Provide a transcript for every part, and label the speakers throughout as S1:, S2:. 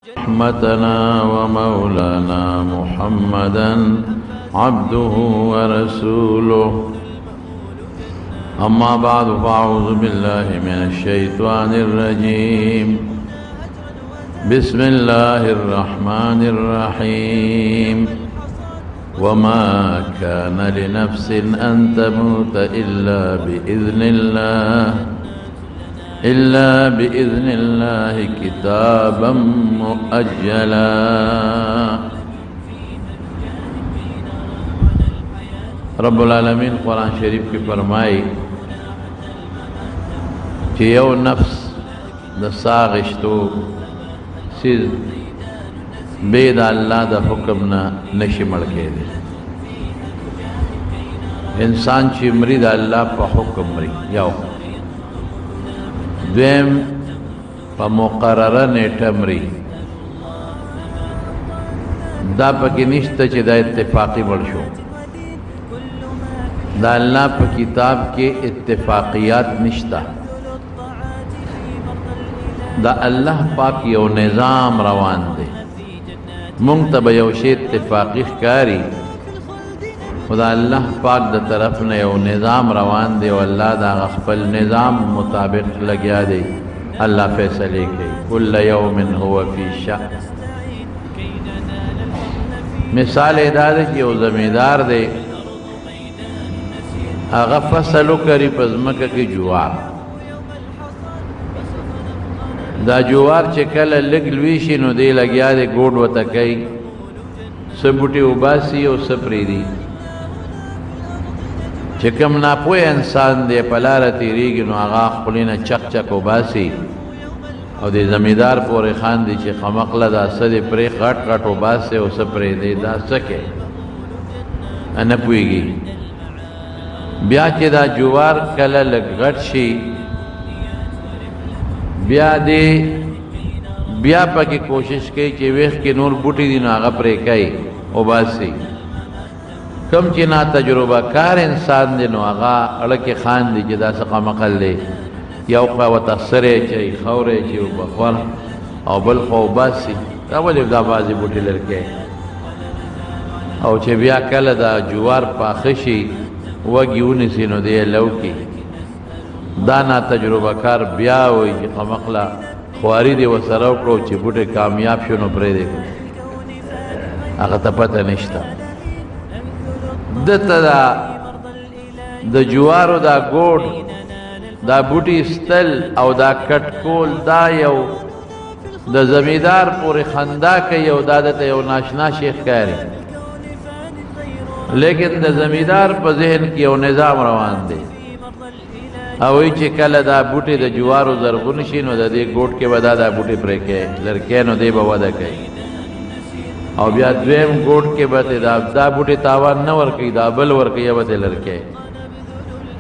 S1: رحمتنا ومولانا محمدا عبده ورسوله أما بعد فأعوذ بالله من الشيطان الرجيم بسم الله الرحمن الرحيم وما كان لنفس أن تموت إلا بإذن الله كتابا مؤجلا رب العالمین قرآن شریف کی فرمائی کہ یو نفس دا ساغشتو سیز بید اللہ دا حکم نا نشی مڑکے دے انسان چی مری دا اللہ پا حکم مری یو دویم پا مقرره نیٹه مری دا پاکی نشتا چی دا اتفاقی مر شو دا اللہ پا کتاب کے اتفاقیات نشتا دا اللہ پاک یو نظام روان دے منگتب یوشی اتفاقی کاری خدا اللہ پاک دا طرف نے یو نظام روان دے واللہ دا غفل نظام مطابق لگیا دے اللہ فیصلے کے کل یوم ہوا فی شأن مثال ادارے کی یو زمیندار دے آغا فصلو کری پزمکہ کی جوار دا جوار چکل لگ لویشی نو دے لگیا دے گوڑ و تکی سبوٹی اوباسی و سپری دی چکم ناپوی انسان دے پلار تیریگی نو آغا خلین چک چک اوباسی او دے زمیندار پوری خان دی چی خمقل دا سد پری غٹ غٹ اوباسی و سپری دی دا سکے انپوی گی بیا چې دا جوار کله لږ غټ شي بیا پکې کوشش کوي چې ویښ کې نور بوټي دي نو هغه پرې کوي اوباسي کم چې نا تجربه کار انسان دی نو هغه اړکې خان دی چې دا څه قمقل دی یو خوا ورته سرې اچوي خاورې اچوي بخور او بل خوا اوباسي دا ولې دا بعضې بوټي لر کوي او چې بیا کله دا جوار پاخه شي وگی اونیسی نو دے لوکی دانا تجربہ کار بیا ہوئی چی خمقلا خواری دے وسراو کرو چی بوٹے کامیاب شنو پرے دے اگا تا پتہ نشتا دتا دا جوارو دا گوڑ دا بوٹی استل او دا کٹکول دا یو دا زمیدار پوری خندا کئی او دا دتا یو ناشنا شیخ کاری لیکن دا زمیندار پا ذہن کی او نظام روان دے اوی چی کل دا بوٹی دا جوارو زرغنشی نو دا دے گوٹ کے بدا دا بوٹی پرے کے لرکے نو دے با ودا کئی او بیا دویم گوٹ کے بتے دا بوٹی تاوان نور کئی دا بل ور کئی بتے لرکے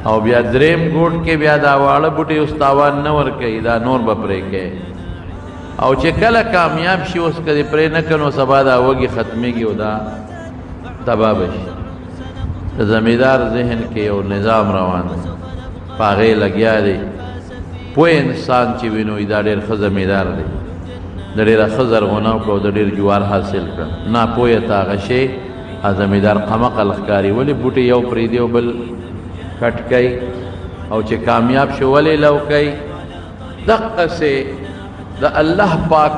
S1: او بیا دریم گوٹ کے بیا دا والا بوٹی اس تاوان نور کئی دا نور با پرے کے او چی کل کامیاب شی اس کدی پرے نکنو سبا دا وگی ختمی گی او دا تبابش زمیندار ذہن کے یو نظام روان دے پاغے لگیا دے پوئے انسان چی وینوی دا دیر خز زمیندار دے دا دیر خز زرغناو کو دا دیر جوار حاصل کر نا پوئے تاغشے زمیندار قمق الخکاری ولی بوٹی یو پریدیو بل کٹ کئی او چی کامیاب شو ولی لو کئی دق سے دا اللہ پاک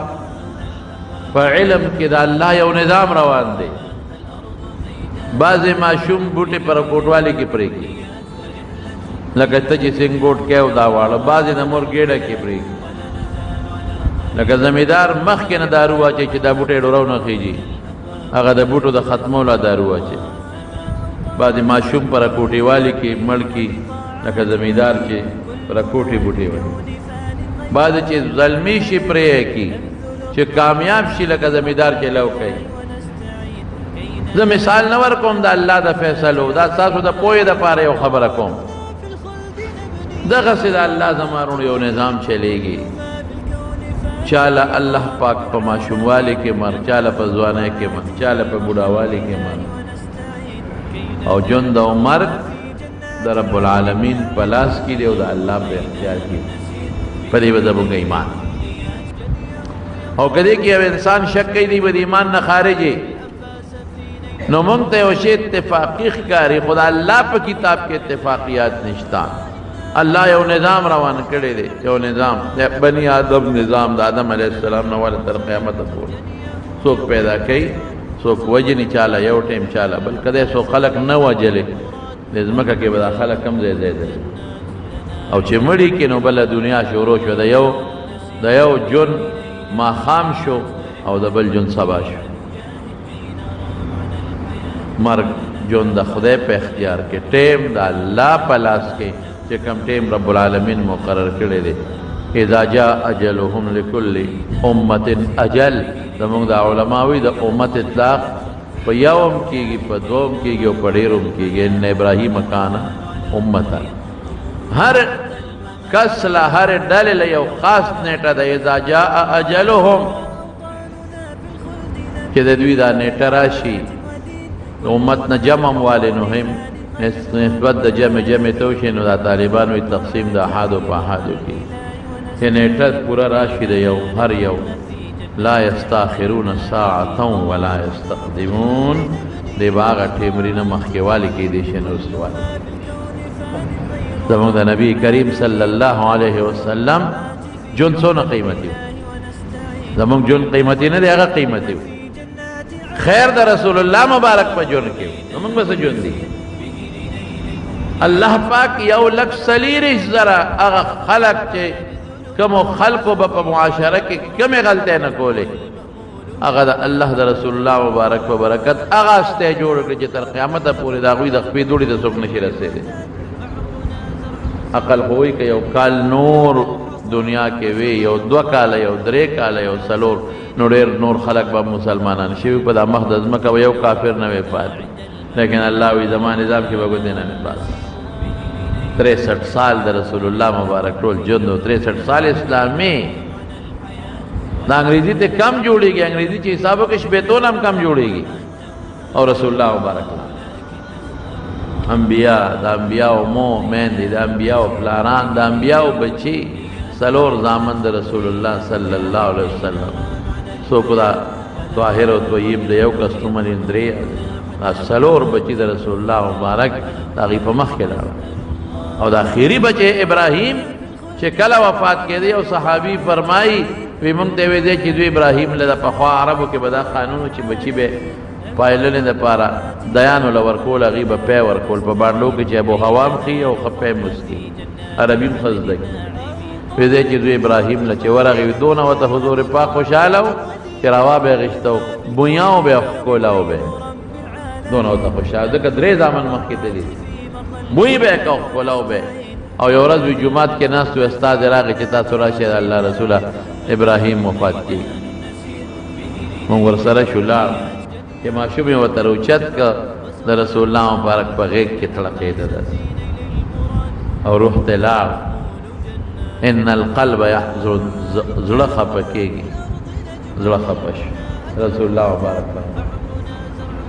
S1: پا علم کی دا اللہ یو نظام روان دے بعض معشوم بوٹے پر کوٹوالی کی پرے کی لکہ تجی سنگ گوٹ کہو داوالا بعض نمور گیڑا کی پرے کی لکہ زمیندار مخ کے نا دارو آچے چی دا بوٹے ڈوراو نخیجی اگا دا بوٹو دا ختمولا دارو آچے بعض معشوم پر کوٹوالی کی مڑ کی لکہ زمیندار چی پر کوٹی بوٹے والی بعض چی ظلمی شی پرے کی چی کامیاب شی لکہ زمیندار چی لو کئی زه مثال نور کوم دا اللہ دا فیصلو دا ساسو دا پوئی دا پارے یو خبر کوم دا غصی دا اللہ زمارون یو نظام چلے گی چالا اللہ پاک پا معشوم والے کے مر چالا پا زوانے کے مر چالا پا بوڑا والے کے مر او جن دا مرگ دا رب العالمین پلاس کی لے دا اللہ پہ اختیار کی پدی وزبوں کا ایمان او کدی کې یو انسان شک کوي دی د ایمان نه خارجي نو مونږ ته یو شی اتفاقی ښکاري خدا الله په کتاب کې اتفاقیات نشتا الله یو نظام روان کړی دی یو نظام بنی آدم نظام د آدم علیه السلام نه ول تر قیامت پورې څوک پیدا کوي څوک وجني چاله یو ټیم چاله بل کده سو خلق نه وجلې د ځمکه کې به خلق کم ځای ځای او چې مړی کې نو بل دنیا شروع شو د یو جون ما خام شو او د بل جون سبا شو مرګ جون د خدای په اختیار کې ټیم د الله په لاس کې چې کوم ټیم رب العالمین مقرر کړی دی اذا جاء اجلهم لكل امه اجل زموږ د علماوی د امت اطلاق په یوم کېږي په دوم کېږي او په ډېروم کېږي ان ابراهیم کان امتا هر کس له هر ډلې له یو خاص نیټه ده اذا جاء اجلهم چې د دوی دا نیټه راشي امت نه جمع والے نو هم نسبت د جمع توشي نو دا طالبانو تقسیم د احاد او احادو کې چې نیټه پورا راشي د یو هر یو لا یستاخرون ساعه ولا یستقدمون دی باغ ټیمرینه مخکیوالی کې دي شنو سوال زموږ د نبی کریم صلی الله علیه وسلم جون څونه قیمتي زموږ جون قیمتي نه دی هغه قیمتي خیر د رسول الله مبارک په جون کې موږ بس جون دي الله پاک یو لک سلیری زرا هغه خلق چې کوم خلقو په معاشره کې کومه غلطه نه کولې هغه د الله د رسول الله مبارک په برکت هغه استه جوړ کړي چې تر قیامت پورې دا غوي د خپې دوړي د څوک نشي رسېږي عقل هوی که یو کال نور دنیا کې وی یو 2 کال یو 3 کال یو سلور نو ډېر نور خلق به مسلمانان شي په د مقدس مکه یو کافر نه وي پاتې لیکن الله وی زمان نظام کې وګورئ نه پاتې 63 سال د رسول الله مبارک ټول ژوند 63 سال اسلامي دا انګریزي ته کم جوړيږي انګریزي چې حسابو کې شپېتون هم کم جوړيږي او رسول الله مبارک انبیاء د انبیاء مومن دي د انبیاء پلاران د انبیاء بچي سلور زامن د رسول الله صلی الله علیه وسلم سو کو دا طاهر او طیب د یو کستومن درې سلور بچي د رسول الله مبارک دغه په مخ کې لاړ او د اخیری بچي ابراهیم چې کله وفات کړي او صحابي فرمایي وی مونږ ته وی چې دوی ابراهیم له په خوا عربو کې بدا قانون چې بچي به پایلنه د پاره دیان ول ورکول غیبه په ورکول په باندې کې چې ابو هوام خي او خپه مسکی عربي خزدک وی چې دوی ابراهیم له چې ورغه دونه وته حضور پاک خوشاله چې روا به غشتو بویاو به کولاو به دونه وته خوشاله د درې ځامن مخ کې دي بوی به کولاو به او یو ورځ وی جمعات کې ناس تو استاد راغی چې تاسو راشي الله رسول ابراهیم وفات کی مونږ ورسره شولار چې ماشومې وته روچت کا د رسول الله مبارک په غیږ کې تړقې ده او روح ته لاړ ان القلب يحزن زړه خپکیږي زړه خپش رسول الله مبارک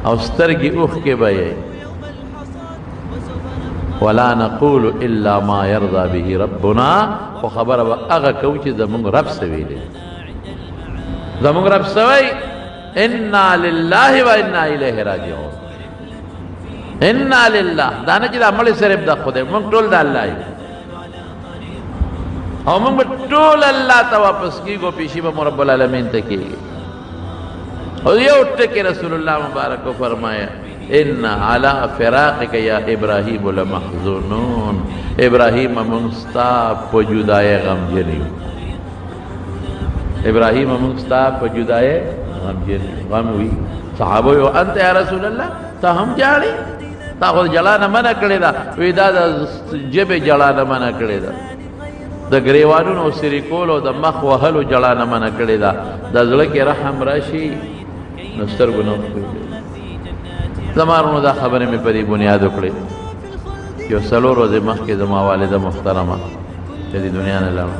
S1: او سترګي اوخ کې به ولا نقول الا ما يرضى به ربنا خو خبره هغه کو چې زمونږ رب سوي دي زمونږ رب سوي انا لله وانا الیه راجعون انا لله دا نه چې عمل صرف د خدای موږ ټول د الله یو او موږ ټول الله ته واپس کیږو پیشي به رب العالمین ته کیږي او یو ټکی رسول الله مبارک فرمایا ان على فراقك يا ابراهيم لمحزونون ابراهيم منستا په جدای غم جنیو ابراهيم منستا په جدای غم جنیو غم وی صحابه یو انت یا رسول الله ته هم جاړي تا خو جلانه منع کړی دا وی دا جبه جلانه منع کړی دا د گریوانونو سری کولو د مخ وهلو جلانه منع کړی دا د زړه کې رحم راشي نستر ګنو زمانو دا خبره مې په دې بنیاد وکړې یو څلور ورځې مخکې زما والده محترمه چې د دنیا نه لاړه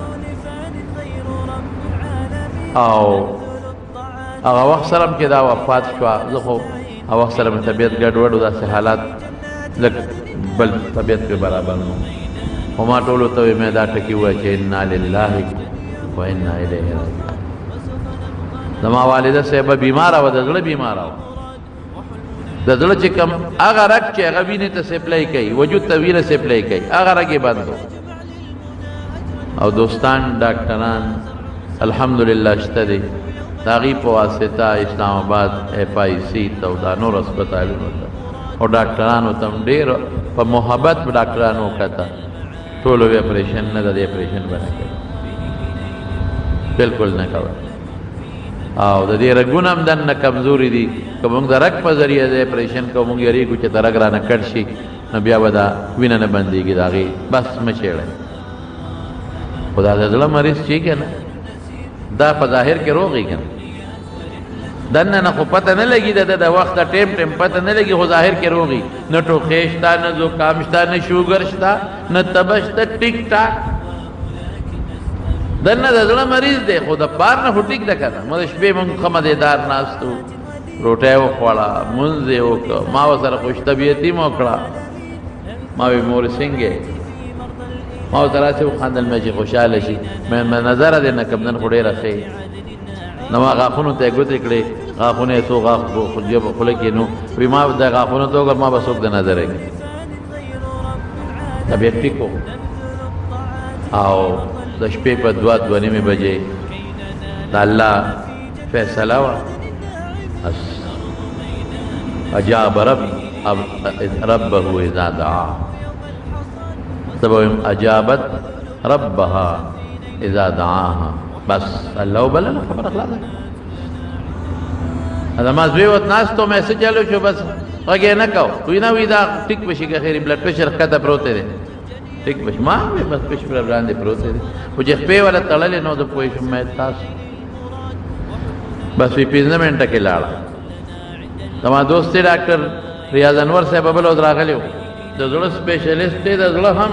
S1: او هغه وخت سره کې دا وفات شوه زه خو هغه وخت سره مې طبیعت ګډوډ و داسې حالات لږ بل طبیعت پې برابر نه خو ما ټولو ته مې دا ټکي وویل چې انا لله و انا الیه راجعون زما والده صاحب بیماره وه د زړه بیماره وه د زړه چې کوم هغه رګ چې هغه وینې ته سپلای کوي وجود ته وینه سپلای کوي هغه رګ یې بند و او دوستان ډاکټران الحمدلله شته دي د هغې په واسطه اسلام آباد FIC ته او دا نور هسپتالونو ته او ډاکټرانو ته هم ډېر په محبت به ډاکټرانو وکته ټولو وی اپریشن نه ده د اپریشن به نه کوي بلکل نه کوي او د دې رګونه هم دننه کمزوري دي که موږ د رګ په ذریعه د اپریشن کوو موږ یېرېږو چې د رګ رانه کټ شي نو بیا به دا وینه نه بندېږي د هغې بس مه چېړئ خو دا د زړه مریض چې که نه دا په ظاهر کې روغ یې که نه دننه نه خو پته نه لګي د وخت د ټیم پته نه لګي خو ظاهر کې روغ نه ټوخې شته نه زکام شته نه شوګر شته نه تبه شته ټیک ټاک دننه د زړه مریض دی خو د بار نه خو ټیک ده که نه موږ د شپې موږ ښه مزېدار ناست وو روټۍ یې وخوړه مونځ یې وکړه ما ورسره خوش طبیعتي مو وکړه ما وی مور څنګه ما ورته راسې وخندل مې چې خوشحاله شي مې نظره دی نه کوم نن خو ډېره ښه نو ما غاښونو ته یې ګوتې کړې غاښونه یې څو غاښ خوله کې نو وی ما د غاښونو ته وګوره ما به څوک د نظره کړي طبیعت ټیک و او د شپې په 2:02 بجې د الله فیصله وه اجاب ربه اذا دعا سبب اجابت ربها اذا دعاها بس الله بل خبر خلاص هذا ما زویوت ناستو مې څه چلو شو بس هغه نه کو وی نه وی دا ټیک بشي که خیر بلډ پریشر کته پروت دی ټیک بش ما بس پښې پر باندې پروت دی خو چې په ولا تړلې نو د پوي شم مې تاسو بس وی 15 منټه کې لاړه زما دوست ډاکټر ریاض انور صاحب بل راغلیو د زړه سپیشلیست دی د زړه هم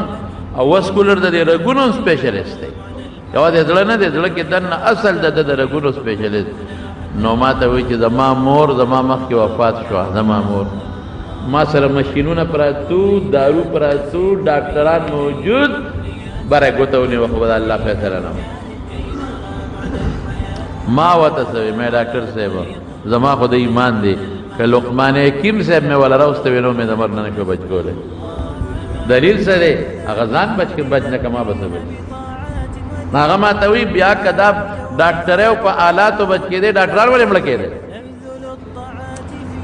S1: او وسکولر د رګونو سپیشلیست دی یو د زړه نه د زړه کې دننه اصل د رګونو سپیشلیست نو ما ته وایي چې زما مور زما مخکې وفات شوه زما مور ما سره مشینونه پراتو دارو پراتو ډاکټران موجود بره ګوته ونیوه خو به د الله فیصله نه ما ورته څه وی مې ډاکټر صاحب زما خو د ایمان دی که لقمان حکیم صاحب مې ولا راوستوي نو مې د مرګ نه نشو بچ کولی دلیل څه دی هغه ځان بچ نه کما به څه بچ هغه ما ته وی بیا که دا ډاکټر او په آلاتو بچ کېدی ډاکټران ولې مړه کېدی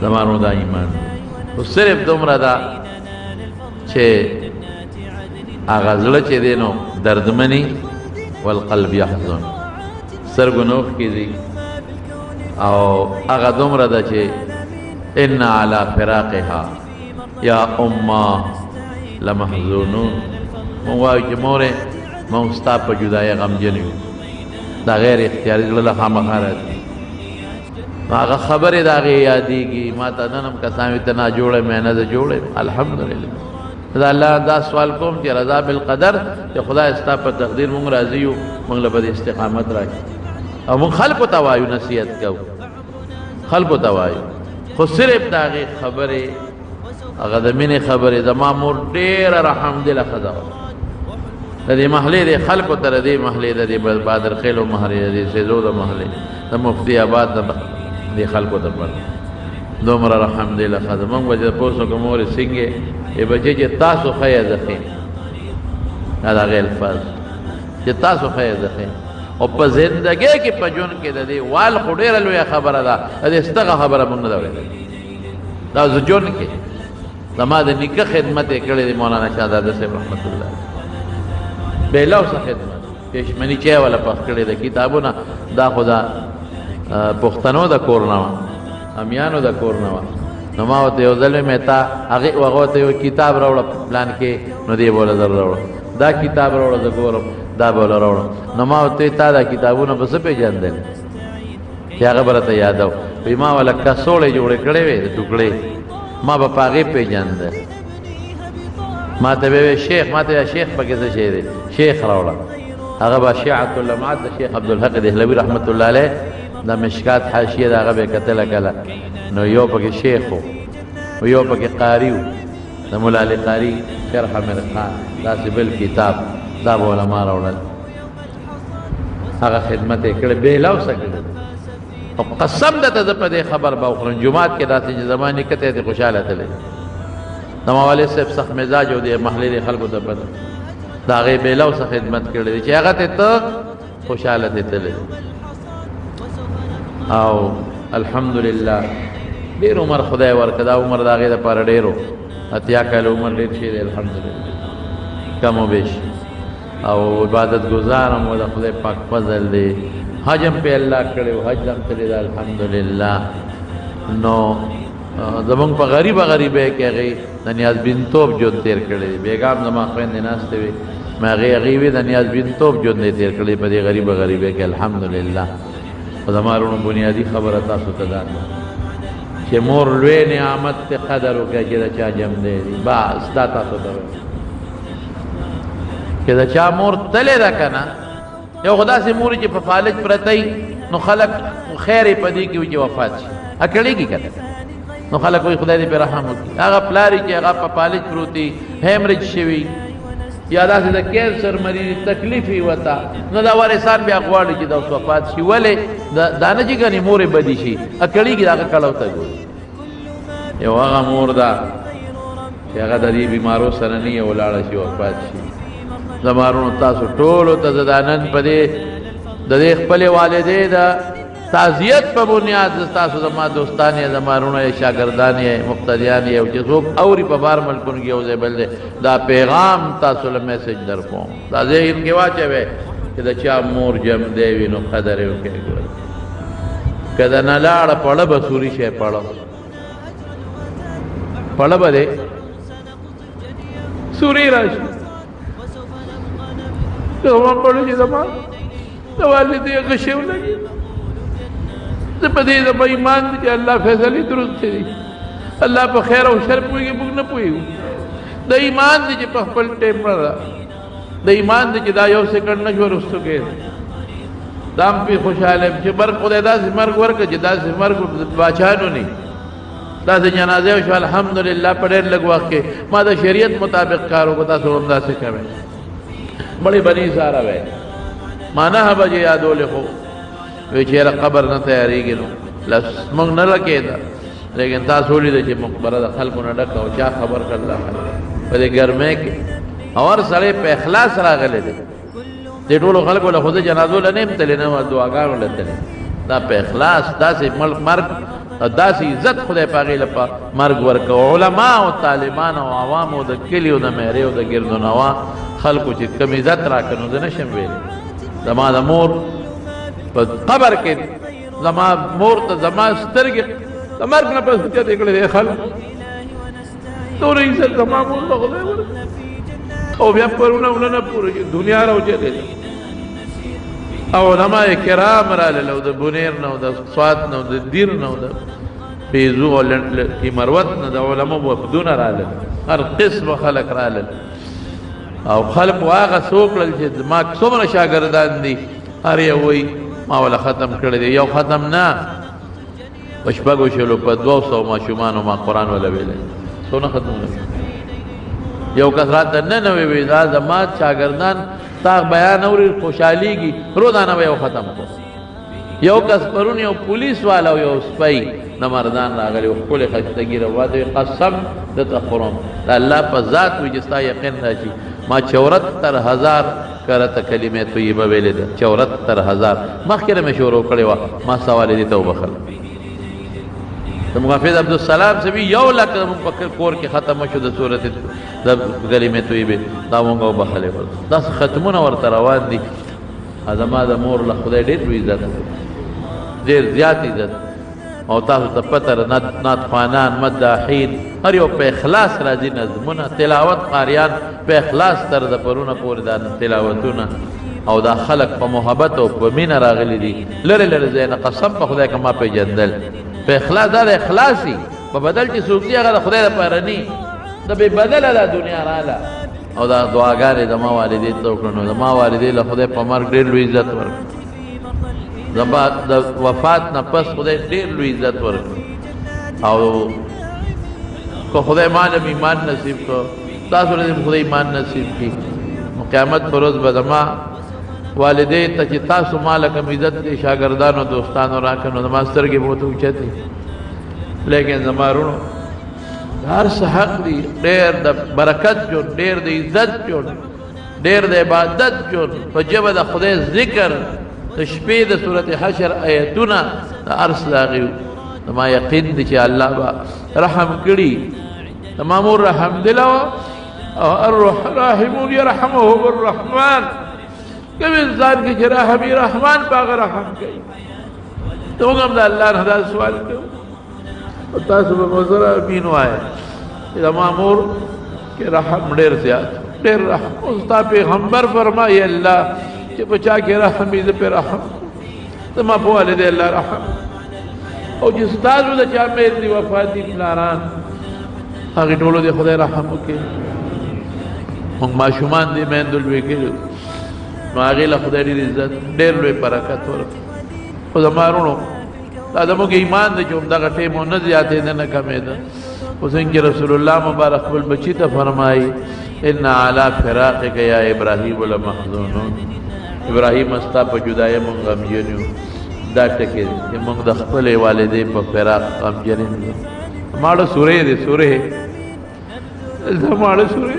S1: زما نو دا ایمان دی خو صرف دومره ده چې هغه زړه چې دی نو دردمني والقلب یحزن سترګو نه اوښکې ځي او هغه دومره ده چې ان علی فراقها یا امه لمحزونون مونږ وایو چې مورې مونږ ستا په جدایۍ غمجن یو دا غیر اختیاري زړه له خامخا راځي هغه خبرې د هغې یادېږي ما ته نن هم کسان وي ته ناجوړه مې نه ده جوړه الحمدلله دا الله دا سوال کوم چې رضا بالقدر چې خدای ستا په تقدیر مونږ راضي یو مونږ له به استقامت راکړي او مونږ خلکو ته وایو نصیحت کوو خلکو ته وایو خو صرف د هغې خبرې هغه د مینې خبرې زما مور ډېره رحمدله ښځه وه د دې محلې د خلکو ته د دې محلې د دې بادرخیلو محلې د دې سیزو د محلې د مفتي آباد د دې خلکو ته پر دومره رحمدله ښځه مونږ به چې پوه شو که مورې څنګې ای بچې چې تاسو ښه یې زه ښه دا د هغې الفاظ چې تاسو ښه یې زه ښه او په زندګۍ کې په ژوند کې د دې وال خو ډېره لویه خبره ده د دې ستغه خبره مونږ نه ده اورېدلې دا زه ژوند کې زما د نیکه خدمت یې کړی دی مولانا شهزاده صاحب رحمت الله بې لوسه خدمت پېشمني چای والا پخ کړی د کتابونه دا خو د پښتنو د کور نه وه امیانو د کور نه وه نو ما ورته یو ځل مې تا هغې هغه ته یو کتاب راوړه پلان کې نو دې بوله در راوړه دا کتاب راوړه زه ګورم دا بوله راوړه نو ما ورته تا دا کتابونه به څه پېژندل چې هغه به راته یادو وایي ما والا کڅوړې جوړې کړې وې د ټوکړې ما به په هغې پېژندل ما ته به وی شیخ ما ته شیخ پکې څه شی دی شیخ راوړه هغه به شیعة اللمعات د شیخ عبدالحق دهلوي رحمت الله علیه د مشکات حاشیه د هغه به یې کتله کله نو یو پکې شیخ و یو پکې قاري و د ملا علي قاري شرح مرخان داسې بل کتاب دا به علما راوړل هغه خدمت یې کړی بې لوسه کړی او قسم درته زه په دې خبر به وخورم جومات کې داسې چې زما نیکه ته یې خوشحاله تللی زما والد صاحب سخت مزاج او د محلې د خلکو ته پته د هغې بیلو څه خدمت کړی دی چې هغه ته ته خوشحاله دی تللی او الحمدلله ډېر عمر خدای ورکړه دا عمر د هغې دپاره ډېر و 80 کاله عمر ډېر شي دی الحمدلله کم و بیش او عبادت گزار هم و د خدای پاک فضل دی حج هم پې الله کړی و حج هم تللی ده الحمدلله نو زمونږ په غریبه غریبۍ کې هغې د نیاز بینتوب ژوند تېر کړی دی بېګا هم زما خویندې ناستې وې مې هغې وې د نیاز بینتوب ژوند یې تېر کړی په دې غریبه غریبۍ کې الحمدلله خو زما وروڼو بنیادي خبره تاسو ته دا ده چې مور لوی نعمت ته قدر وکړه چې د چا جم دی بس دا تاسو ته چې د چا مور تلې ده که نه یو خو داسې مور چې په فالج پرته نو خلک خیر یې په دې کې وي چې وفات شي اکړېږي که نه نو خلک وایي خدای دې پرې رحم وکړي هغه پلار چې هغه په فالج پروت وي هیمریج شوي یا داسې د کینسر مریض تکلیف یې وته نو دا وارثان بیا غواړي چې دا اوس وفات شي ولې دا نه چې ګنې مورې بدي شي اکړېږي د هغه کړو ته ګوري یو هغه مور ده چې هغه د دې بیمارو سره نه یې ولاړه شي وفات شي زما وروڼو تاسو ټولو ته زه دا نن په دې د دې خپلې والدې د تعزیت په بنیاد تاسو زما دوستان یې زما وروڼه یې شاګردان یې مقتدیان یې او چې څوک اوري په بار ملکونو کې یو ځای بل دی دا پیغام تاسو له میسج در کوم دا ذهن کې واچوئ چې د چا مور جم دی وي نو قدر یې وکړئ ګوره که د نه لاړه پړه به سوري شی پړه پړه به دی سوري راشي زما پړه چې زما د والدې غشې ولګي زه په دې زما ایمان دی چې الله فیصلې درست دي الله په خیر او شر پوهېږي موږ نه پوهېږو د ایمان دی چې په خپل ټیم نه د ایمان دی چې دا یو سیکنډ نه شو رستو کېږي دا هم پې خوشحاله یم چې مرګ خدای داسې مرګ ورکړه چې داسې مرګ باچانو نه داسې جنازه وشوه الحمدلله په ډېر لږ وخت کې ما د شریعت مطابق کار وکړو تاسو هم داسې کوئ بڑی بنی سارا وے ما 9 بجے یادولې خو وی چېرې قبر نه تیارېږي نو لس موږ نه لګېده لیکن تاسو ولیده چې مقبره د خلکو نه ډکه او چا خبر کړ دا په دې ګرمۍ کې او هر سړی په اخلاص راغلی دی دې ټولو خلکو له خو زه جنازو له نه یم تللی نه دعاګانو له تللی دا په اخلاص داسې مرګ داسې عزت خدای په هغې لپاره مرګ ورکوه علما او طالبان او عوامو د کلیو د مهرې او د ګردو نوا خلکو چې کم عزت راکړه نو زه نشم ویلی زما د مور په قبر کې زما مور ته زما سترګې د مرګ نه پس اوچتې کړې دی خلکو دومره عزت زما مور ته خدای ورکړه او بیا پرونه ونه نه پوره دنیا راوچتې ده او علماء کرام راغلل او د بنیر نه او د سوات نه او د دیر نه او د پیزو او کی مروت نه د علماء وفدونه راغلل هر قسم خلک راغلل او خلق هغه څوک چې ما څومره شاګردان دي هر یو وایي ما ولا ختم کړی دی یو ختم نه په شپږو شلو په 200 ماشومانو ما قرآن ولا ویلی څونه ختمونه یو کس راته ننوې وي دا زما شاګردان تا بیان اوري خوشحالیږي روزانه به یو ختم کو یو کس پرون یو پولیس والا او یو سپی د مردان راغلی ښکلې ښایسته ږیره واده قسم درته خورم د الله په ذات وي چې ستا یقین راشي ما 74000 کرته کلمې طیبه ویلې ده 74000 مخکې نه مې شروع کړې وه ما ستا والدې ته وبخل د محافظ عبدالسلام سوي 1 لک زموږ په کور کې ختمه شو د صورت د کلمې طیبې دا مونږ وبخلې داسې ختمونه ورته روان دي زما د مور له خدای ډېر لوی عزت ډېر زیات عزت او تاسو ته پته نعتخوانان مداحین هر یو په اخلاص راځي نظمونه تلاوت قاریان په اخلاص تر د پرونه پورې دا تلاوتونه او دا خلق په محبت او په مینه راغلي دي لرې لرې ځای نه قسم په خدای که ما پېژندل په اخلاص دا د اخلاصي په بدل چې څوک دي هغه د خدای دپاره ني د بې بدله دا دنیا راله او دا دعاګانې زما والدې ته وکړه نو زما والدې له خدای په مرګ ډېر لوی عزت ورکړه زما د وفات نه پس خدای ډېر لوی عزت ورکړه او که خدای ما له ایمان نصیب کړه تاسو له خدای ایمان نصیب کړي نو قیامت پر ورځ به زما والدې ته چې تاسو مال کوم عزت دي شاګردانو دوستانو راکنو د ماستر کې بہت اوچته لیکن زمارونو هر څه حق دي ډېر د برکت جو ډېر د عزت جو ډېر د عبادت جو په جبه د خدای ذکر د شپې د سورته حشر آیتونه د ارس لاغي ما یقین دي چې الله با رحم کړي تمام رحم دلوا او الرحمن يرحمهم الرحمن کوم انسان کې چې رحم رحمان پاک رحم کوي ته موږ هم د الله نه سوال کوو او تاسو به مزرا امین وایي دا مامور کې رحم ډېر زیات ډېر رحم اوس تا پیغمبر فرمایي الله چې بچا کې رحم دې په رحم ته ما په والد الله رحم او چې ستاسو د چا مې دی وفات دي پلاران هغه ټولو دې خدای رحم وکړي موږ ماشومان دې مندل وکړو نو هغه له خدای دې عزت ډېر لوی برکت ورکړي او زمارونو دا زموږ ایمان دی چې همدغه ټیم نه زیاتېده نه کمېده اوس څنګه رسول الله مبارک خپل بچي ته فرمایي ان علی فراقک یا ابراهیم لمحزونون ابراهیم ستا په جدایۍ موږ غمجن یو دا ټکي چې موږ د خپلې والدې په فراق غمجن یو ماړه سورې دې سورې زماړه سورې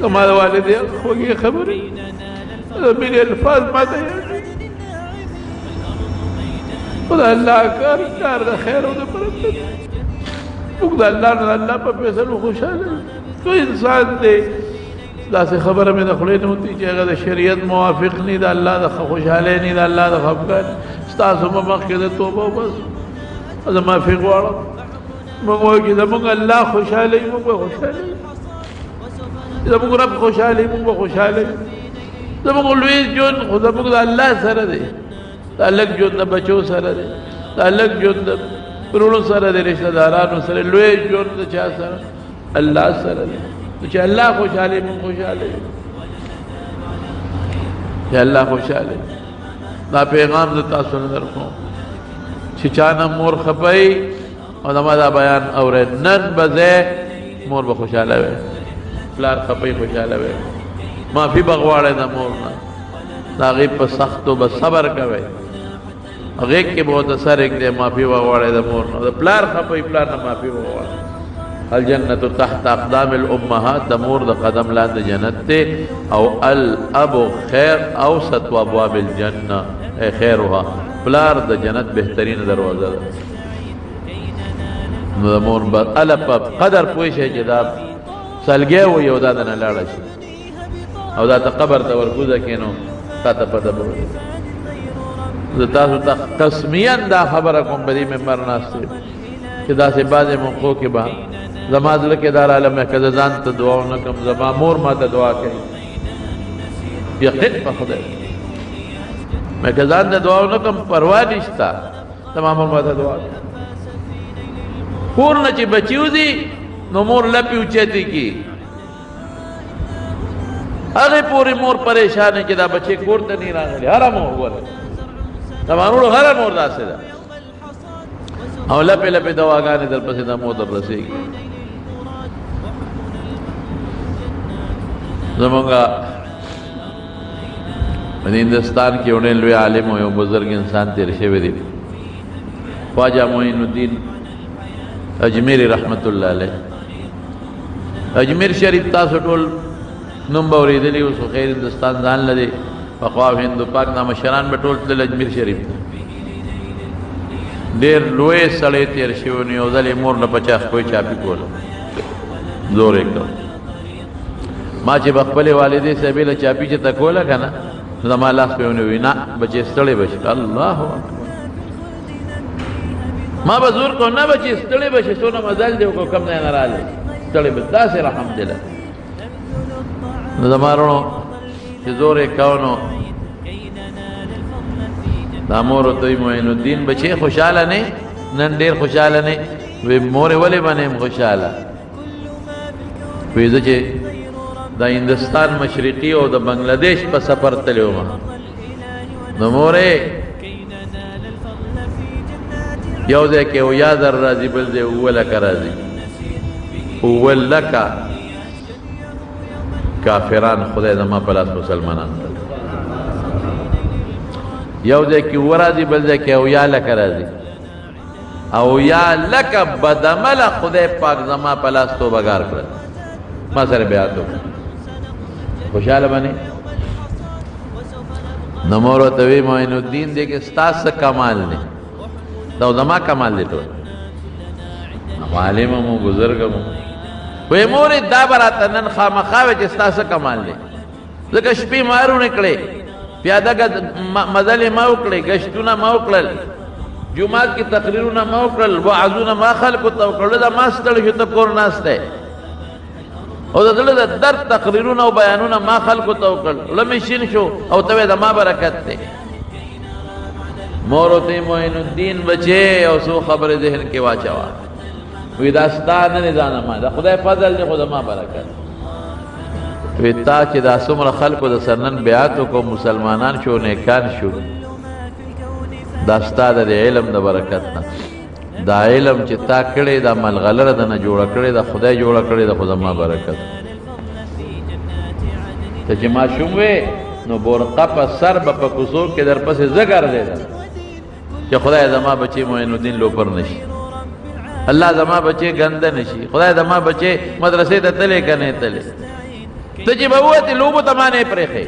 S1: زما د والدې خوږې خبرې مینې الفاظ ما ته خدا اللہ کار دا خیر و دا برکت موږ د الله نه الله په فیصلو خوشاله تو انسان دی داسې خبره مې د خولې نه وتې چې هغه د شریعت موافق نه د الله د خوشحالۍ نه د الله د خفګان ستاسو په مخکې د توبه او بس زه معافي غواړم موږ وایو چې زموږ الله خوشحاله وي موږ به خوشحاله یو زموږ رب خوشحاله وي موږ به خوشحاله یو زموږ لوی ژوند خو زموږ د الله سره دی دا لږ ژوند د بچو سره دی دا لږ ژوند د وروڼو سره دی رشته دارانو سره لوی ژوند د چا سره الله سره دی چې الله خوشحاله موږ خوشحاله یو چې الله خوشحاله دا پیغام د تاسو نه درکوم چې چا نه مور خپئ او زما دا بیان اورئ نن به ځای مور به خوشحاله وي پلار خپئ خوشحاله وي معافي به غواړئ د مور نه د هغې په سختو به صبر کوئ هغې کې به ورته سر ایږدئ معافي به غواړئ د مور نه د پلار خپئ پلار نه معافي به غواړئ الجنة تحت اقدام الامهات د مور د قدم لاندې جنت ته او الاب خیر اوسط ابواب الجنه خیرها پلار د جنت بهترین دروازه ده نو د مور بر الپ قدر پوي شي چې دا سلګي و یو دا نه لاړ شي او دا ته قبر ته ورکوزه کینو تا ته پته به زه تاسو ته قسمیان دا خبره کوم په دې منبر ناسته چې داسې بعضې موقعو کې به زما زړه کې دا راغله مې که زه ځان ته دعا ونه کړم زما مور ما ته دعا کوي یقین په خدای مې که ځان ته دعا ونه کړم پروا نشته زما مور ما ته دعا کوي کور نه چې بچي وځي نو مور لپې اوچتې کي هغې پورې مور پریشانه چې دا بچې کور ته نه راغلي هره مور ګوره زما وروڼو هره مور داسې ده او لپې لپې دواګانې در پسې دا مور در رسېږي زمونږه په هندوستان کې یو ډېر لوی عالم او یو بزرګ انسان تېر شوی دی خواجه معین الدین اجمیری رحمت الله علیه اجمیر شریف تاسو ټول نوم به اورېدلی اوس خو خیر هندوستان ځان لري پخوا هندو پاک نه مشران به ټول تلل اجمیر شریف ته ډېر لوی سړی تېر شوی نو یو ځل یې مور نه 50 کوی چاپي کوله زور یې کړ ما چې به خپلې والدې صاحبې له چاپي چې ته کوله که نه نو زما لاس پې ونیوي نه بچې ستړی به شي الله اکبر ما به زور کو نه بچې ستړی به شي څونه مزل دی وکړو کم ځای نه راغلی ستړی به داسې رحم دله نو زما وروڼو چې زور یې کو نو دا مور ورته وایي معین الدین بچې خوشحاله نه نن ډېر خوشحاله نه وی مورې ولې به نه یم خوشحاله وی زه چې د هندوستان مشرقي او د بنګلادیش په سفر تللی وم نو مورې یو ځای کې اویا زر راځي بل ځای 7 راځي 7 کافران خدای زما په لاس مسلمانان کړل یو ځای کې اووه راځي بل ځای کې اویا لکه راځي اویا لکه بدعمله خدای پاک زما په لاس توبهګار کړل ما سره بیعت وکړه خوشحاله باندې نو مور ورته وی معین الدین دی کې ستا څه کمال دی دا زما کمال دی ټول عالم مو بزرګ مو وی مور دا براته نن خامخا وی چې ستا څه کمال دی ځکه شپې مارونه کړې پیاده مزلې ما وکړې گشتونه ما وکړل جمعات کې تقریرونه ما وکړل وعظونه ما خلکو ته وکړل دا ما ستړی شو ته کور ناسته او د زړه د درد تقریرونه او بیانونه ما خلکو ته وکړل لمې شین شو او ته د ما برکت دی مور ته معین الدین بچې او سو خبره ذهن کې واچوا وی دا ستا نه ځانه ما دا خدای فضل دی خدای ما برکت وی تا چې دا څومره خلکو د سرنن بیعت وکړو مسلمانان شو نیکان شو دا ستا د علم د برکت نه دا علم چې تا کړی دا ملغلره د نه جوړه کړی دا خدای جوړه کړی دا خدای ما برکت ته چې ماشوم وې نو برقه په سر به په کوڅو کې در پسې زه ګرځېدم چې خدای زما بچی معین الدین لوپر نشي الله زما بچی ګنده نشي خدای زما بچی مدرسې ته تلې که نه تلې ته چې به ووتې لوبو ته ما نه پرېښې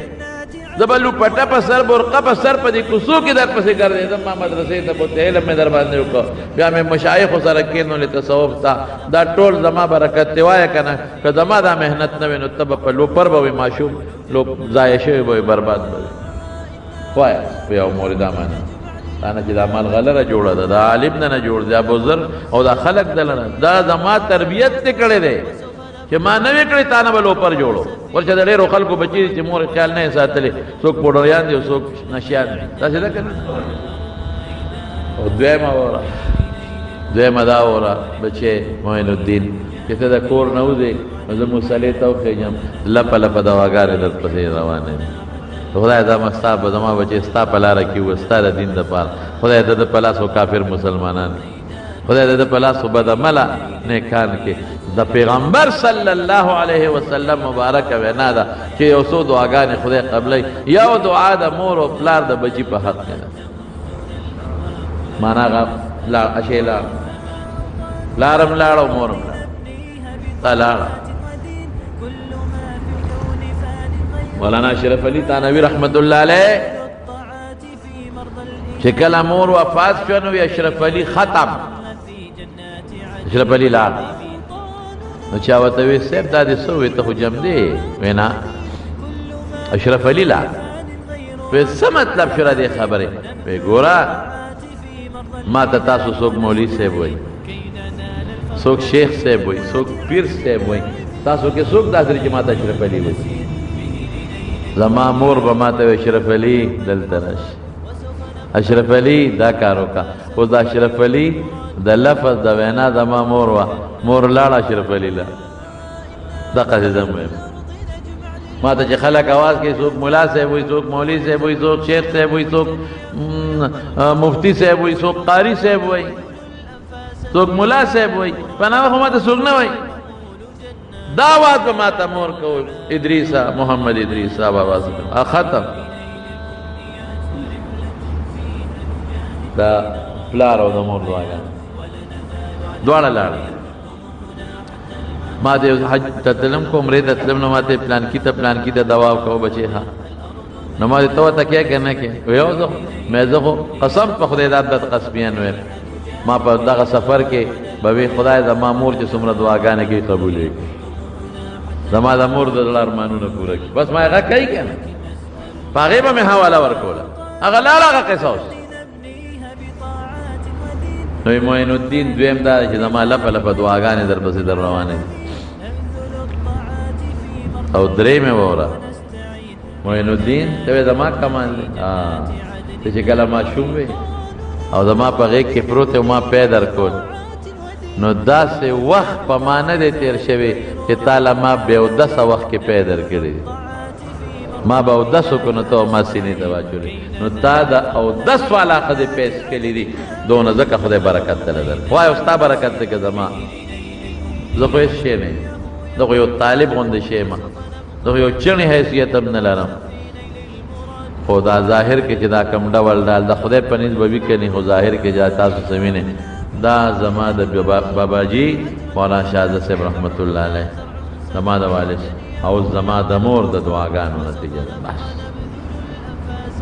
S1: زه به لوپټه په سر برقه په سر په دې کوڅو کې در پسې ګرځېدم ما مدرسې ته بوتې علم مې در باندې وکړ بیا مې مشایخو سره کېنولې تصوف ته دا ټول زما برکت دی وایه که نه که زما دا محنت نه وي نو ته به په لوپر به وې ماشوم ضایع شوی به وې برباد به وې وایه په یو مورې دا معنی دا نه چې دا ملغلره جوړه ده دا عالم نه جوړ دی دا بزرګ او دا خلق دله نه دا زما تربیت دې کړی دی چې ما نه وی کړی تا نه به لوپر جوړو ورچې د ډېرو خلکو بچي چې مور خیال نه یې ساتلی څوک پوډریان دي او څوک نشیان دي داسې ده که نه او دویمه دا وره بچې معین الدین چې ته د کور نه وځې نو زه مصلې ته وخېږم لپه لپه دواګانې در پسې روانې دي خدای دا ستا به زما بچې ستا په لاره کې وه ستا د دین دپاره خدای د ده په لاس و کافر مسلمانان خدای د ده په لاس و بدعمله نیکان کې د پیغمبر صلی الله علیه وسلم مبارکه وینا ده چې یو څو دعاګانې خدای قبلی یو دعا د مور او پلار د بچي په حق کې ده معنا اشی لاړ پلارم لاړ او مورم لاړ تا لاړه مولانا اشرف علی تانوی رحمت الله علیه چې کله مور وفات شو نو اشرف علی ختم اشرف علی لاړ نو چا ورته وی صاحب دا دې څه وی ته خو جم دی وینا اشرف علی لاړ وی څه مطلب شو را دې خبرې وی ګوره ما ته تاسو څوک مولوي صاحب وایي څوک شیخ صاحب وایي څوک پیر صاحب وایي تاسو کې څوک داسې چې ما ته اشرف علی وایي زما مور به ما ته وی اشرف علی دلته راشي اشرف علی دا کار وکړه اوس دا اشرف علی د لفظ د وینا زما مور وه مور لاړه اشرف علی لا دقسې زه م ما ته چې خلک اواز کوي څوک ملا صاحب وایي څوک مولوي صاحب وایي څوک شیخ صاحب وایي څوک مفتی صاحب وایي څوک قاري صاحب وایي څوک ملا صاحب وایي په نامه خو ما ته څوک نه وایي دا آواز به ما ته مور کو ادریسا محمد ادریس صاحب آواز ختم دا پلار او د مور دعاګانې دواړه لاړل ما ته حج ته تلم کو عمرې ته تلم نو ما ته پلان کی ته دوا وکړو بچې ها نو ما ته ته کې کنه کې یو زه مې زه قسم په خدای د عبادت قسمیان وې ما په دغه سفر کې به خدای زما مور چې څومره دعاګانې کوي قبول کړي زما د مور د زړه ارمانونه پوره کړي بس ما هغه کوي که نه په هغې به مې حواله ورکوله هغه لاړه هغه قصه اوس نو معین الدین دویم دا چې زما لپه لپه دعاګانې در پسې در روانې دي او درېیمې ووره معین الدین ته وې زما کمال دی ته چې کله ماشوم وې او زما په غېږ کې پروت او ما پی درکول نو داسې وخت په ما نه دی تېر شوی چې تاله ما بې اودسه وخت کې پی درکړی ما به اودس وکړو نو ته ما سینې ته واچولې نو تا د اودس والا ښځې پیس کړي دي دونه ځکه خدای برکت دله در وایه ستا برکت دی که زما زه خو هېڅ شی نه یم زه خو یو طالب غوندې شی یم زه خو یو چڼې حیثیت هم نه لرم خو دا ظاهر کې چې دا کم ډول ډال د خدای په نسبت به وي کني خو ظاهر کې جا تاسو سمینه دا زما د باباجي مولانا شاه صاحب رحمت الله علیه زما د والد او زما د مور د دعاګانو نتیجه ده بس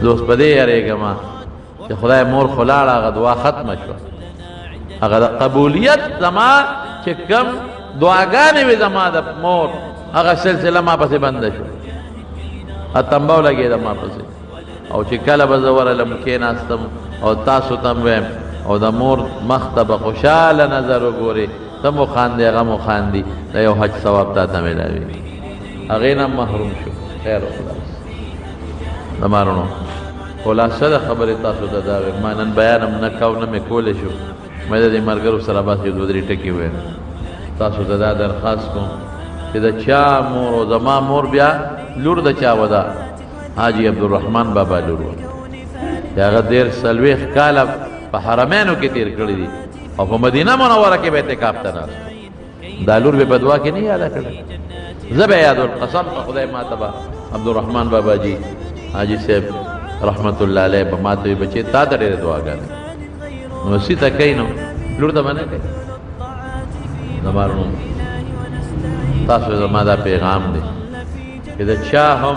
S1: دوست په دې یریږم چې خدای مور خلاړه هغه دعا ختمه شوه هغه د قبولیت زما چې کم دعاګانې وي زما د مور هغه سلسله ما پسې بنده شو اتمبو لګېده ما پسې او چې کله به زه ورغلم کېناستم او تاسو ته م ویم او د مور مخ ته به خوشحاله نظر وګورې ته مو خاندې هغه مو خاندي د یو حج ثواب تا ته میلاوي هغې نه محروم شو خیر وخلاص د مارونو خلاصه د خبرې تاسو ته دا ویم ما نن بیان هم نه کو نه مې کولی شو مې د دې ملګرو سره بس یو دوه درې ټکي ویم تاسو ته دا درخواست کوم چې د چا مور او زما مور بیا لور د چا وده حاجی عبدالرحمن بابا لور و چې هغه 40 کاله په حرمینو کې تیر کړي دي او په مدینه منوره کې به اعتکاف ته ناست دا لور به په دعا کې نه یاده کړی زه به یاد القسم په خدای ما ته به عبدالرحمن بابا جي حاجي صاحب رحمت الله علیه به ما ته وي بچې تا ته ډېرې دعاګانې نو هسې ته کوي نو لور ته به نه کوي زما ورونو تاسو زما دا پیغام دی چې د چا هم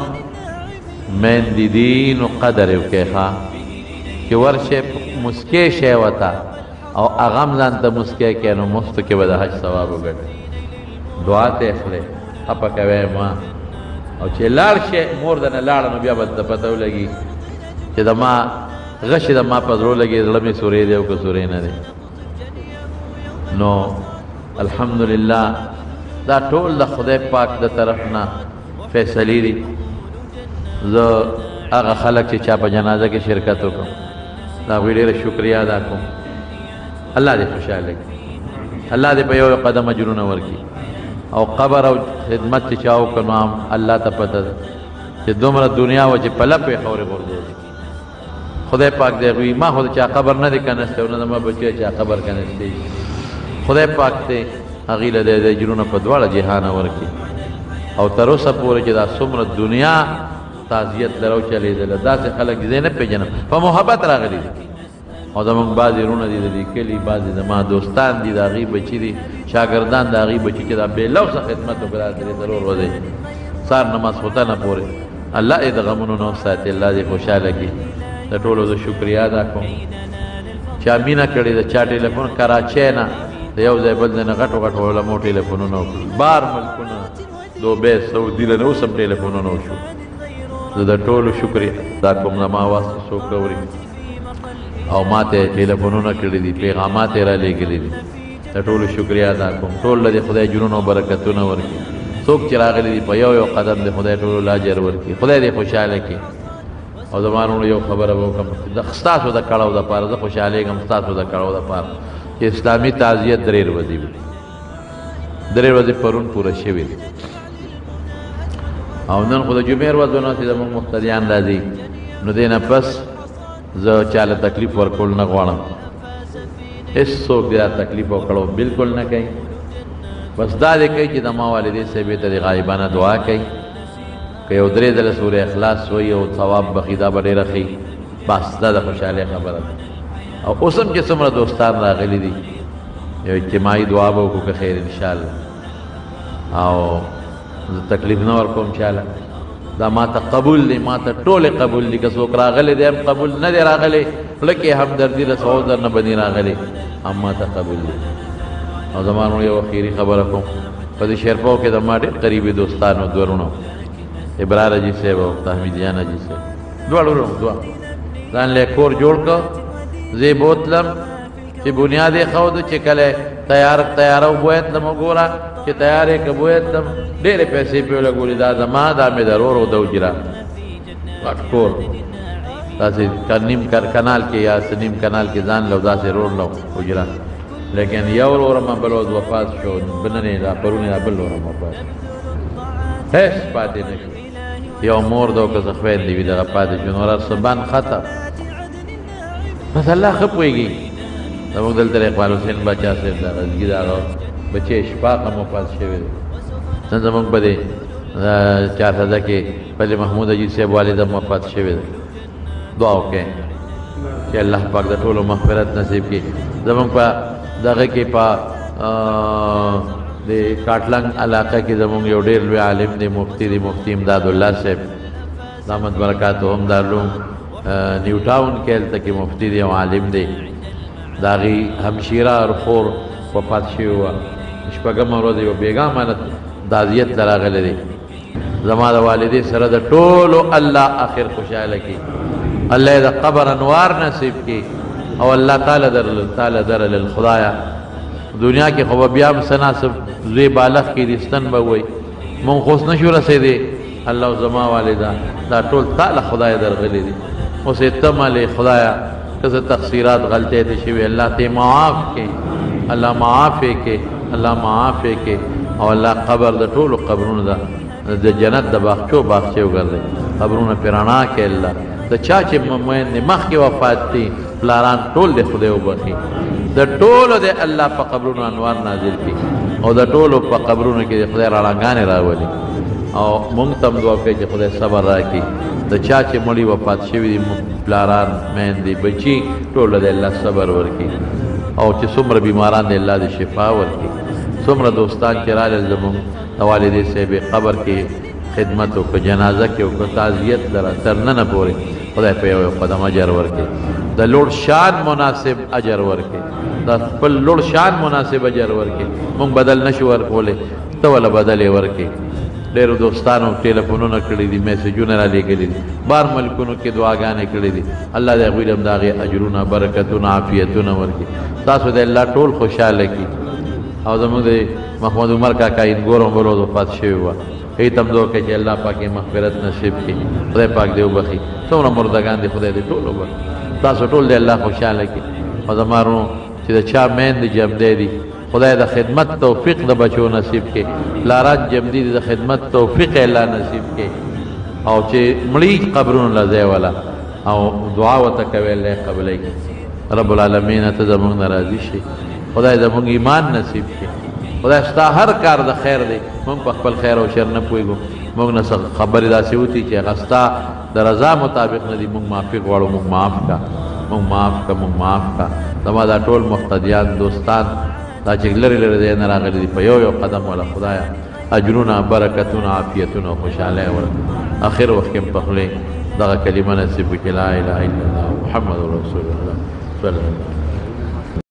S1: میندې دي نو قدر یې وکړئ ښه چې ورشئ مسکۍ شی ورته او هغه هم ځان ته مسکۍ کوي نو مفتو کې به د حج ثواب وګټئ دعا ته اخلئ خفه کوئ ما او چې لاړ شئ مور د نه لاړه نو بیا به ته پته ولګي چې د ما غشې د ما په زړه لګي زړه مې سورې دی او که سورې نه دی نو الحمدلله دا ټول د خدای پاک د طرف نه فیصلې دي زه هغه خلک چې چا په جنازه کې شرکت وکړم د هغوی ډېره شکریه ادا کوم الله دې خوشحاله کړي الله دې په یو قدم اجرونه ورکړي او قبر او خدمت چې چا وکړ نو هم الله ته پته ده چې دومره دنیا وه چې په لپې خورې غورځېدې خدای پاک دې هغوی ما خو د چا قبر نه دی کنستی او نه زما بچی چا قبر کنستی خدای پاک دې هغوی له دې اجرونه په دواړه جهانه ورکړي او تر اوسه پورې چې دا څومره دنیا تعزیت لرو چلیدله داسې خلک زه نه پېژنم په محبت راغلي دي او زمونږ بعضې وروڼه دي د دې کلي بعضې زما دوستان دي د هغوی بچي دي شاګردان د هغوی بچي چې دا بې لوسه خدمت وکړه دا درې څلور ورځې سهار نه ماسخوتنه پورې الله یې د غمونو نه وساتي الله دې خوشحاله کړي د ټولو زه شکریه ادا کوم چا مینه کړې د چا ټلیفون کراچۍ نه د یو ځای بل ځای نه غټو غټو علمو ټلیفونونه وکړي بار ملکونه دوبۍ سعودي له نه اوس هم ټلیفونونه وشو زه د ټولو شکریه ادا کوم زما آواز ته څوک اوري او ما ته ټلیفونونه کړي دي پیغامات یې را لېږلي دي د ټولو شکریه ادا کوم ټول له دې خدای جنونو برکتونه ورکړي څوک چې راغلي دي په یو یو قدم د خدای ټولو لا اجر ورکړي خدای دې خوشحاله کړي او زما وروڼو یو خبره به وکړم ستاسو د کړاو دپاره زه خوشحالېږم ستاسو د کړاو دپاره چې اسلامي تعزیت 3 ورځې وي 3 ورځې پرون پوره شوې دي او نن خو د جمعې ورځ ونه چې زموږ مقتدیان راځي نو دې نه پس زه چاله تکلیف ورکول نه غواړم هېڅوک دې دا تکلیف وکړو بالکل نه کوي بس دا دې کوي چې د ما والدې صاحبې ته د غایبانه دعا کوي که یو 3 ځله سورې اخلاص وایي او ثواب بخي دا به ډېره ښي بس دا د خوشحالۍ خبره ده او اوس هم چې څومره دوستان راغلي دي یو اجتماعي دعا به وکړو که خیر انشاءالله او زه تکلیف نه ورکوم چاله دا ما ته قبول دی ما ته ټولې قبول دي که څوک راغلی دی هم قبول نه دی راغلی لکه همدردي د سوو در نه بني راغلی هم ما ته قبول دی او زما وروڼو یو اخري خبره کوم په دې شیرپاو کې د ما ډېر قریبي دوستان و دوه وروڼو ابرار حاجي صاحب او تحمیدجان حاجي صاحب دواړو وروڼو دوه ځان له کور جوړ کړ زه یې بوتلم چې بنیاد یې ښود چې کله تیاره وبویتلم وګوره چې تیار یې که بویتلم ډېرې پیسې پې ولګولې دا زما دا مې د ورور د حجره غټ کور داسې نیم کنال کې یا نیم کنال کې ځان لو داسې رور لو حجره لیکن یو ورورم بل ورځ وفات شو بننې دا پرونې دا بل ورورم وفات هېڅ پاتې نه شو یو مور ده او که زه خویندې وي دغه پاتې شو نور هر څه بند ختم بس الله ښه پوهېږي زموږ دلته اقبال حسین باچا صاحب د غزګي د هغه بچې اشفاق هم وفات شوی دی نن زموږ په دې چارسده کې پلې محمود حاجي صاحب والد هم وفات شوی دی دعا وکړئ چې الله پاک د ټولو مغفرت نصیب کړي. زمونږ په دغه کې په د کاټلنګ علاقه کې زمونږ یو ډېر لوی عالم دی، مفتی امداد الله صاحب دامت برکاتهم دارالعلوم نیو ټاون کې هلته کې مفتی دی او عالم دی. د هغې همشیره خور وفات شوې وه، شپږمه ورځ یو بېګا امانت تعزیت ته راغلی دی. زما د والدې سره د ټولو الله آخر خوشحاله کړي، الله یې د قبر انوار نصیب کړي او الله تعالی درل خدایا دنیا کې خو به بیا هم څه ناسب زوی بالغ کې رستن به وایي مونږ خو اوس نشو رسېدی. الله زما والده دا ټول تعالی خدای درغلی دي. اوس یې تمه لې خدایا که څه تقصیرات غلطۍ دې شوي الله ته معاف کړي، الله معاف یې کړي، الله معاف یې کړي او الله قبر د ټولو قبرونو د جنت د باغچو وګرځي، قبرونه پرې رڼا کړي. الله د چا چې میندې مخکې وفات دي پلاران ټول د خدای وبخي، د ټولو د الله په قبرونو انوار نازل کړي او د ټولو په قبرونو کې د خدای رڼاګانې راولي. او مونږ ته هم دعا کوي چې خدای صبر راکړي. د چا چې مړي وفات شوي دي پلاران میندې بچي ټولو د الله صبر ورکړي او چې څومره بیماران د الله د شفا ورکړي. څومره دوستان چې رالل زمونږ د والدې صاحبې قبر کې خدمت وکړه، جنازه کې وکړه، تعزیت لره تر ننه پورې خدای په یو قدم اجر ورکړي، د لوړ شان مناسب اجر ورکړي، د خپل لوړ شان مناسب اجر ورکړي. مونږ بدل نشو ورکولی، ته وله بدل یې ورکړي. ډېرو دوستانو ټیلیفونونه کړي دي، میسجونه را لېږلي دي، بار ملکونو کې دعاګانې کړي دي. الله د هغوی هم د هغې اجرونه برکتونه عافیتونه ورکړي. تاسو د الله ټول خوشحاله کړي. او زمونږ د محمد عمر کاکا انګورم بل ورځ وفات شوي وه، هغې ته هم دعا کوي چې الله پاک یې مغفرت نصیب کړي، خدای پاک دې وبخي. څومره مردګان دي خدای دې ټول وبخي. تاسو ټول د الله خوشحاله کړي. او زما ورونو چې د چا میندې جمدی دي خدای د خدمت توفیق د بچو نصیب کړي، پلاران جمدي دي د خدمت توفیق الله نصیب کړي او چې مړي قبرونو له ځای والا او دعا ورته کوي الله یې قبلوي. رب العالمین ته زمونږ نه راضي شي، خدای زمونږ ایمان نصیب کړي. خدای ستا هر کار د خیر دی، مونږ په خپل خیر او شر نه پوهېږو. مونږ نه خبرې داسې وتي چې هغه ستا د رضا مطابق نه دي، مونږ معافي غواړو، مونږ معاف کا، مونږ معاف کا. زما دا ټول مقتدیان دوستان دا چې لرې لرې ځای نه راغلي دي په یو قدم والا خدایا اجرونه برکتونه عافیتونه او خوشحالۍ ورکړه. آخر وخت کې په خولې دغه کلمه نصیب وکړي لا اله الا الله محمد رسول الله صلی الله علیه وسلم.